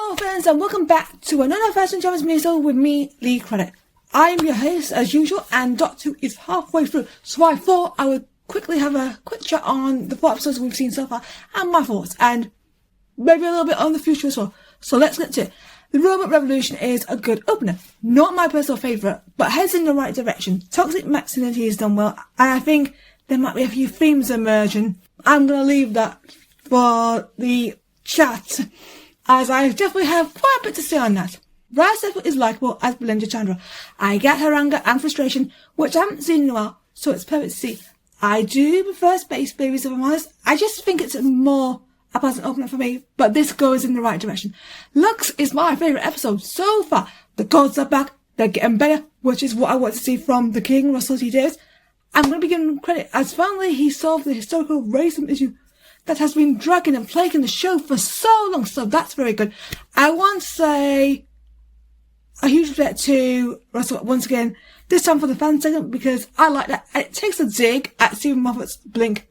Hello friends and welcome back to another Fashion Jammers Musical with me, Lee Credit. I'm your host as usual and Doctor Who is halfway through, so I thought I would quickly have a quick chat on the 4 episodes we've seen so far and my thoughts and maybe a little bit on the future as well. So let's get to it. The Robot Revolution is a good opener. Not my personal favourite, but heads in the right direction. Toxic masculinity is done well and I think there might be a few themes emerging. I'm going to leave that for the chat, as I definitely have quite a bit to say on that. Raz is likeable as Belinda Chandra. I get her anger and frustration, which I haven't seen in a while, so it's perfect to see. I do prefer Space Babies, if I'm honest. I just think it's more a pleasant opener for me, but this goes in the right direction. Lux is my favourite episode so far. The gods are back, they're getting better, which is what I want to see from the King, Russell T Davies. I'm going to be giving him credit, as finally he solved the historical racism issue that has been dragging and plaguing the show for so long, so that's very good. I want to say a huge respect to Russell once again, this time for the fan segment, because I like that. It takes a dig at Stephen Moffat's Blink,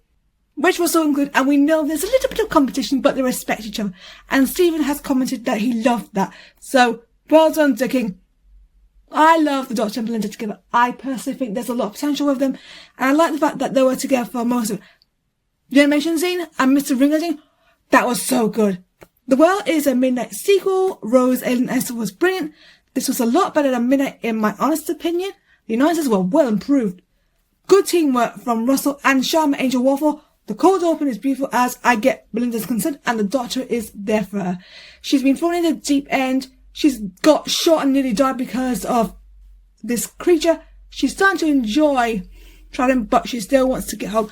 which was so included, and we know there's a little bit of competition, but they respect each other. And Stephen has commented that he loved that. So, well done, the King. I love the Doctor and Belinda together. I personally think there's a lot of potential with them, and I like the fact that they were together for most of it. The animation scene and Mr. Ringling, that was so good. The Well is a Midnight sequel. Rose, Aiden and Esther was brilliant. This was a lot better than Midnight in my honest opinion. The United were well improved. Good teamwork from Russell and Sharma Angel Waffle. The cold open is beautiful as I get Belinda's consent and the Doctor is there for her. She's been thrown in the deep end. She's got shot and nearly died because of this creature. She's starting to enjoy traveling, but she still wants to get home.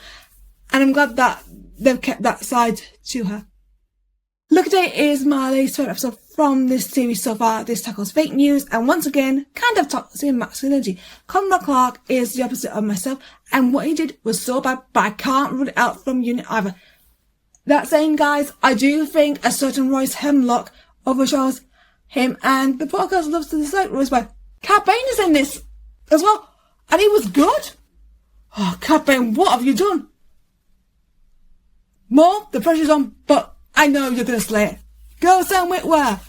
And I'm glad that they've kept that side to her. Look at It is my latest favourite episode from this series so far. This tackles fake news and once again, kind of toxic masculinity. Conrad Clark is the opposite of myself and what he did was so bad, but I can't rule it out from Unit either. That saying, guys, I do think a certain Royce Hemlock overshadows him, and the podcast loves to dislike Royce by Cad Bane is in this as well, and he was good. Oh, Cad Bane, what have you done? More, the pressure's on, but I know you're going to slay it. Go Sam Witwer.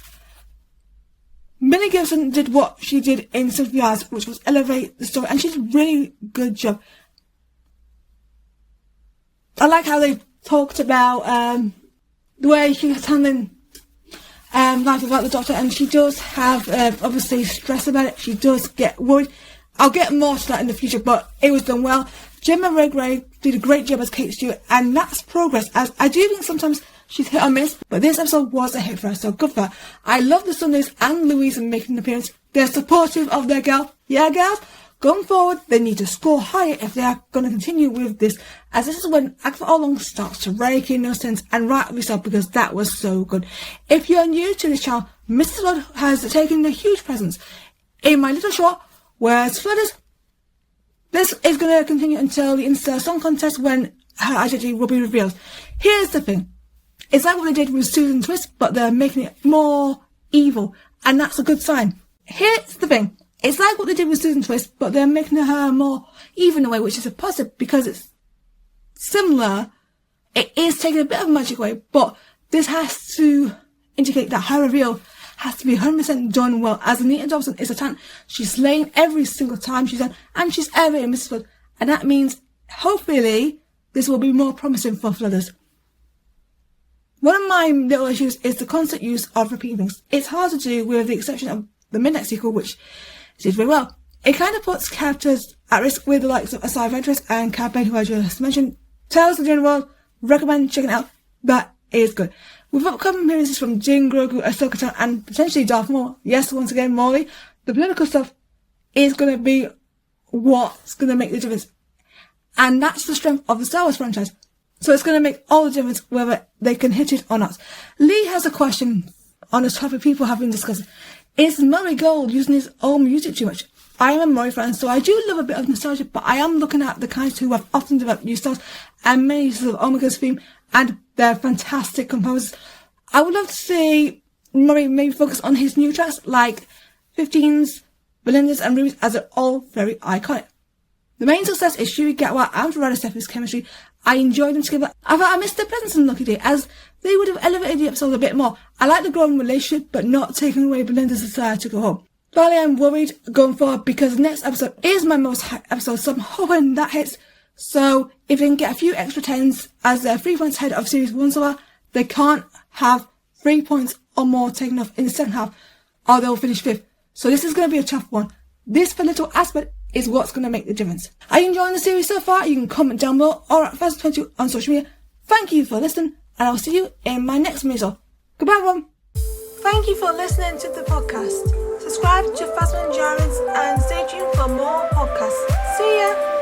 Millie Gibson did what she did in Symphony Eyes, which was elevate the story, and she did a really good job. I like how they talked about the way she was handling life without the Doctor, and she does have obviously stress about it. She does get worried. I'll get more to that in the future, but it was done well. Gemma Redgrave did a great job as Kate Stewart, and that's progress, as I do think sometimes she's hit or miss, but this episode was a hit for her, so good for her. I love the Sundays and Louisa making an appearance. They're supportive of their girl. Yeah, girls, going forward, they need to score higher if they are going to continue with this, as this is when Agatha All starts to rake in no sense, and rightly so, because that was so good. If you're new to this channel, Mrs. Flood has taken a huge presence in my little short, Where's Flooders? This is going to continue until the Insta Song Contest, when her identity will be revealed. Here's the thing. It's like what they did with Susan Twist, but they're making it more evil, and that's a good sign. Here's the thing. It's like what they did with Susan Twist, but they're making her more evil in a way, which is a positive, because it's similar. It is taking a bit of magic away, but this has to indicate that her reveal has to be 100% done well, as Anita Dobson is a talent. She's slaying every single time she's done, and she's ever in Mrs. Flood, and that means, hopefully, this will be more promising for Flooders. One of my little issues is the constant use of repeating things. It's hard to do with the exception of the Midnight sequel, which did very well. It kind of puts characters at risk with the likes of Asai Ventress and Cad Bane, who I just mentioned. Tales of the General World, recommend checking it out. That is good. With upcoming appearances from Jin, Grogu, Ahsoka Tano, and potentially Darth Maul, yes, once again, Morley, the political stuff is going to be what's going to make the difference. And that's the strength of the Star Wars franchise. So it's going to make all the difference whether they can hit it or not. Lee has a question on this topic people have been discussing. Is Murray Gold using his own music too much? I am a Murray fan, so I do love a bit of nostalgia, but I am looking at the guys who have often developed new styles and many uses of Omega's theme, and they're fantastic composers. I would love to see Murray maybe focus on his new tracks, like 15's, Belinda's and Ruby's, as they're all very iconic. The main success is Shuri Gatwa and Ferrara Stephanie's chemistry. I enjoyed them together. I thought I missed their presence in Lucky Day, as they would have elevated the episode a bit more. I like the growing relationship, but not taking away Belinda's desire to go home. Finally, I'm worried going forward because the next episode is my most hyped episode, so I'm hoping that hits. So if they can get a few extra 10s as they're 3 points ahead of Series 1 so far, they can't have 3 points or more taken off in the second half, or they'll finish 5th. So this is going to be a tough one. This little aspect is what's going to make the difference. Are you enjoying the series so far? You can comment down below or at Phasma22 on social media. Thank you for listening, and I'll see you in my next video. Goodbye, everyone. Thank you for listening to the podcast. Subscribe to Phasma Endurance and stay tuned for more podcasts. See ya!